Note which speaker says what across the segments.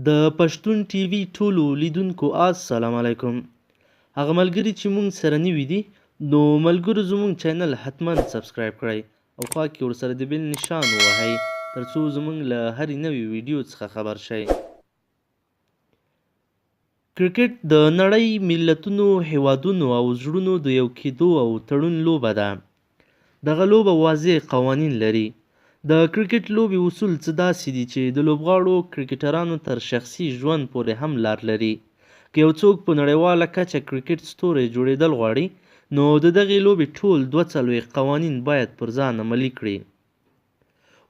Speaker 1: د پښتون ټي وي ټولو لیدونکو السلام علیکم. هغه ملګري چې مونږ سره نوي دي نو ملګرو زمونږ چینل حتما سبسکرایب کړئ او خوا کې ورسره د بیل نشان ووهئ ترڅو زمونږ له هرې نوې ویډیو څخه خبر شئ. کرکټ د نړۍ ملتونو هیوادونو او زړونو د یو کېدو او تړون لوبه ده. دغه لوبه واضح قوانین لري. د کرکټ لوبې اصول څه داسې دي چې د لوبغاړو کرکټرانو تر شخصي ژوند پورې هم لار لري. که یو څوک په نړیواله کچه کرکټ ستوری جوړېدل غواړي نو د دغې لوبې ټول 42 قوانین باید پر ځان عملي کړي.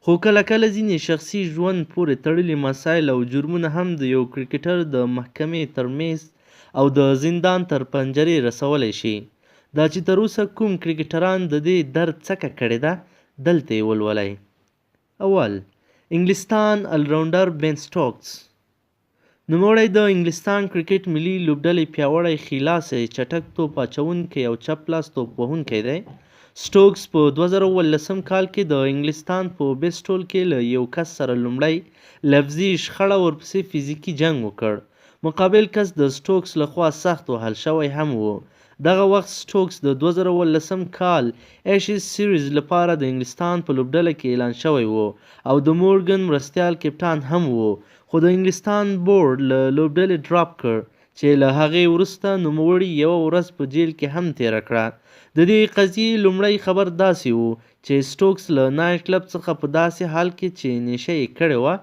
Speaker 1: خو کله کله ځینې شخصي ژوند پورې تړلي مسایل او جرمونه هم د یو کرکټر د محکمې تر میز او د زندان تر پنجرې رسولی شي. دا چې تر اوسه کوم کرکټران د دې درد څکه کړې ده دلته یې ولولئ. اول، انګلستان الراونډر بین سټوکس. نوموړی د انګلستان کرکټ ملي لوبډلې پیاوړی ښیلاسی چټک توپ اچوونکی او چپ لاس توپ وهونکی دی. سټوکس په 2018 کال کې د انګلستان په بیسټول کې له یو کس سره لومړی لفظي شخړه ورپسې فزیکي جنګ وکړ. مقابل کس د سټوکس لخوا سخت وهل شوی هم و. دغه وخت سټوکس د 2018 کال ایشز سیریز لپاره د انګلستان په لوبډله کې اعلان شوی و او د مورګن مرستیال کپتان هم و، خو د انګلستان بورډ له لوبډلې ډراپ کړ چې له هغې وروسته نوموړي یوه ورځ په جیل کې هم تیره کړه. د دې قضیې لومړی خبر داسې و چې سټوکس له نایټ کلب څخه په داسې حال کې چې نیشه یې کړې وه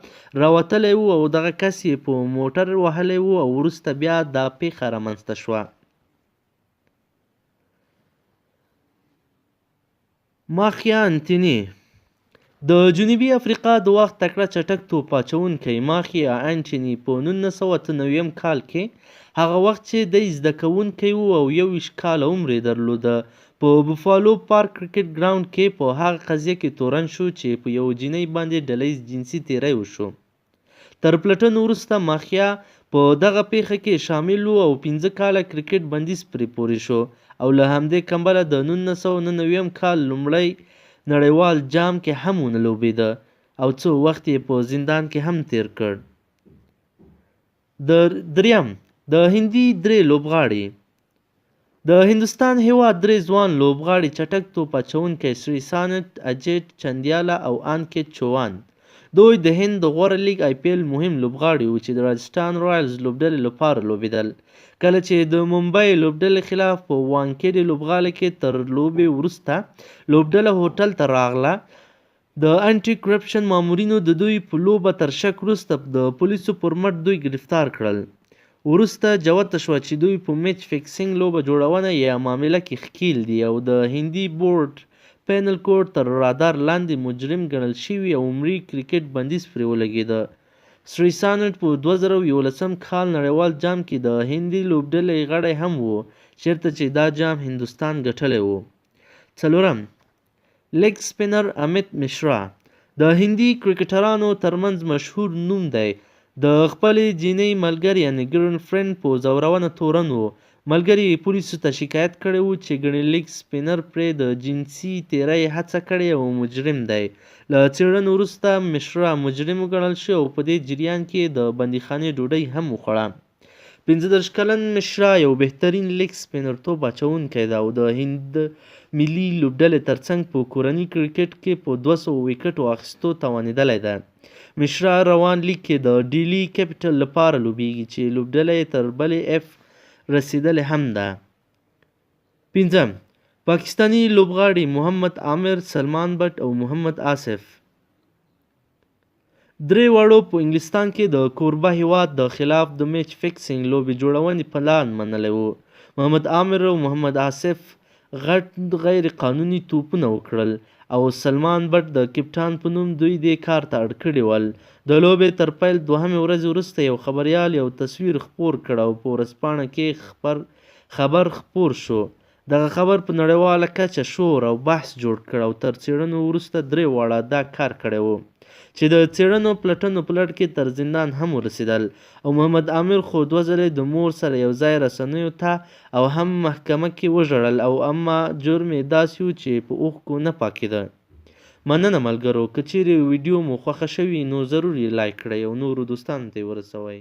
Speaker 1: راوتلی و او دغه کس یې په موټر وهلی و او وروسته بیا دا پیښه رامنځته شوه. ماخیا انتوني د جنوبي افریقا د وخت تکړه چټک توپ اچوونکی ماخیا انټوني په 1998 کال کې هغه وخت چې دی زده کوونکی و او 21 کاله عمر یې درلوده په بوفالو پارک کرکټ ګراوند کې په هغه قضیه کې تورن شو چې په یو جینۍ باندې ډلیز جنسي تیری وشو. تر پلټنو وروسته ماخیا په دغه پیښه کې شامل و او 15 کاله کرکټ بندیز پرې پورې شو او له همدې کمبله د 1999 کال لومړی نړیوال جام کې هم ونه لوبېده او څو وخت یې په زندان کې هم تیر کړ. دریم، د هندي درې لوبغاړي. د هندوستان هیواد درې ځوان لوبغاړي چټک توپ اچوونکی سری سانت، اجیت چندیالا او انکیت چوان. دوی د هند د غوره لیګ IPL مهم لوبغاړي وو چې د راجستان رایلز لوبډلې لپاره لوبېدل. کله چې د ممبئی لوبډلې خلاف په وانکډې لوبغالي کې تر لوبې وروسته لوبډله هوټل ته راغله، د انټي کرپشن مامورینو د دوی په لوبه تر شک وروسته د پولیسو پر مټ دوی گرفتار کړل. وروسته جوته شوه چې دوی په میچ فکسینګ لوبه جوړونه یا معامله کې ښکیل دي او د هندي بورډ پینل کوډ تر رادار لاندې مجرم ګڼل شوي او عمري کرکټ بندیز پرې ولګېده. سری سانت په 2011 کال نړیوال جام کې د هندي لوبډلې غړی هم و چیرته چې دا جام هندوستان ګټلی و. څلورم، لیګ سپینر امیت مشرا. د هندي کرکټرانو ترمنځ مشهور نوم دی. د خپلې جینۍ ملګري یعنې ګرل فرینډ په زورونه تورن و. ملګري یې پولیسو ته شکایت کړی و چې ګڼې لیګ سپینر پرې د جنسي تیرۍ هڅه کړې او مجرم دی. له څېړنو وروسته مشرا مجرم وګڼل شو او په دې جریان کې د بندیخانې ډوډۍ هم وخوړه. 15 کلن مشرا یو بهترین لیګ سپینر توپ اچوونکی دی او د هند ملي لوبډلې ترڅنګ په کورني کرکټ کې په 200 ویکټو اخیستو توانېدلی دی. مشرا روان لیګ کې د ډیلی کیپیټل لپاره لوبیږي چې لوبډله یې تر بلې F رسیدلې هم ده. پنځم، پاکستاني لوبغاړي محمد عامر، سلمان بټ او محمد آصف. درې واړو په انګلستان کې د کوربه هیواد د خلاف د میچ فکسینګ لوبې جوړونې پلان منلی و. محمد عامر او محمد آصف غټ غیر قانوني توپونه وکړل او سلمان بټ د کپتان په نوم دوی دې کار ته اړ کړي ول. د لوبې تر پیل 2 ورځې وروسته یو خبریال یو تصویر خپور کړ او په ورځپاڼه کې خبر خپور شو. دغه خبر په نړیواله کچه شور او بحث جوړ کړ او تر څېړنو وروسته درې واړه دا کار کړی و چې د څېړنو پلټنو په لړ کې تر زندان هم ورسېدل او محمد عامر خو 2 ځلې د مور سره یو ځای رسنیو ته او هم محکمه کې وژړل او اما جرم یې داسې و چې په اوښکو نه پاکېده. مننه ملګرو، که چیرې ویډیو مو خوښه شوي نو ضرور یې لایک کړئ او نورو دوستانو ته یې ورسوئ.